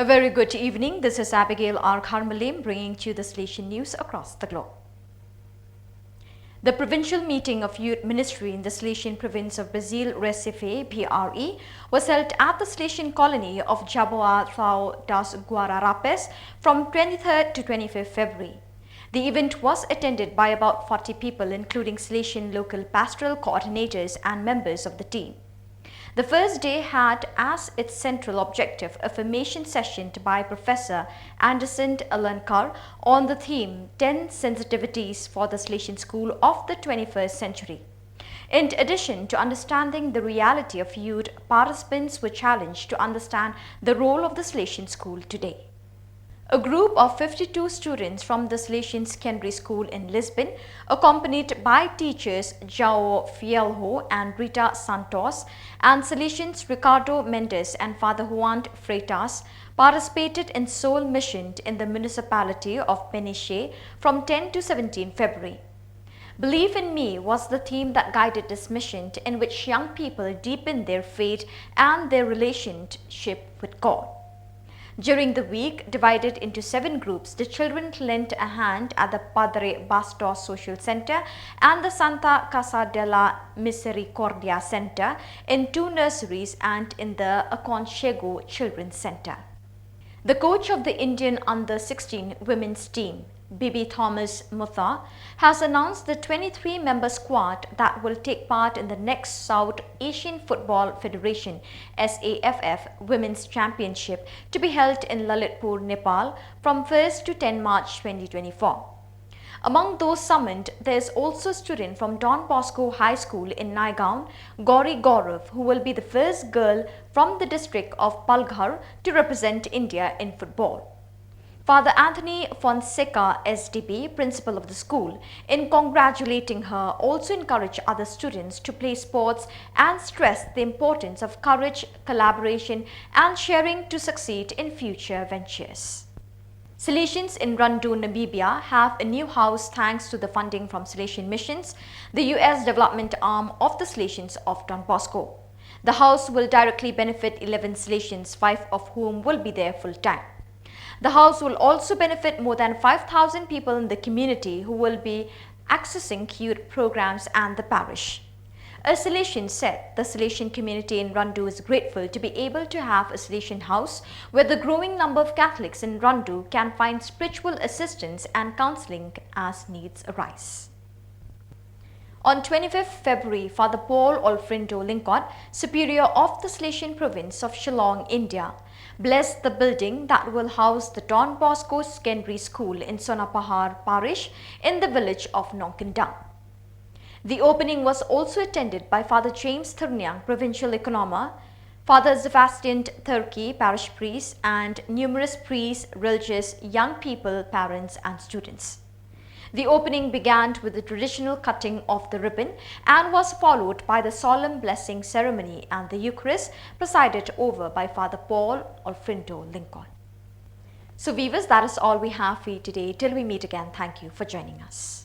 A very good evening. This is Abigail R. Carmelim bringing to you the Salesian news across the globe. The provincial meeting of Youth Ministry in the Salesian province of Brazil, Recife, BRE, was held at the Salesian colony of Jaboa das Guararapes from 23rd to 25th February. The event was attended by about 40 people, including Salesian local pastoral coordinators and members of the team. The first day had as its central objective a formation session by Professor Anderson Alankar on the theme 10 Sensitivities for the Salesian School of the 21st Century. In addition to understanding the reality of youth, participants were challenged to understand the role of the Salesian School today. A group of 52 students from the Salesian Secondary School in Lisbon, accompanied by teachers João Fielho and Rita Santos and Salesians Ricardo Mendes and Father Juan Freitas, participated in Soul Mission in the municipality of Peniche from 10 to 17 February. Believe in Me was the theme that guided this mission, in which young people deepened their faith and their relationship with God. During the week, divided into 7 groups, the children lent a hand at the Padre Bastos Social Center and the Santa Casa de la Misericordia Center, in 2 nurseries, and in the Aconchego Children's Center. The coach of the Indian under-16 women's team, Bibi Thomas Mutha, has announced the 23-member squad that will take part in the next South Asian Football Federation SAFF Women's Championship to be held in Lalitpur, Nepal from 1st to 10 March 2024. Among those summoned, there is also a student from Don Bosco High School in Naigaon, Gauri Gaurav, who will be the first girl from the district of Palghar to represent India in football. Father Anthony Fonseca, SDB, principal of the school, in congratulating her, also encouraged other students to play sports and stressed the importance of courage, collaboration and sharing to succeed in future ventures. Salesians in Rundu, Namibia have a new house thanks to the funding from Salesian Missions, the U.S. development arm of the Salesians of Don Bosco. The house will directly benefit 11 Salesians, 5 of whom will be there full-time. The house will also benefit more than 5,000 people in the community who will be accessing youth programs and the parish. A Salesian said the Salesian community in Rundu is grateful to be able to have a Salesian house where the growing number of Catholics in Rundu can find spiritual assistance and counseling as needs arise. On 25th February, Father Paul Alfredo Lincott, Superior of the Salesian province of Shillong, India, blessed the building that will house the Don Bosco Secondary School in Sonapahar Parish in the village of Nonkindang. The opening was also attended by Father James Thurnyang, Provincial Economer, Father Sebastian Turkey, Parish Priest, and numerous priests, religious, young people, parents and students. The opening began with the traditional cutting of the ribbon and was followed by the solemn blessing ceremony and the Eucharist, presided over by Father Paul Alfredo Lincott. So viewers, that is all we have for you today. Till we meet again, thank you for joining us.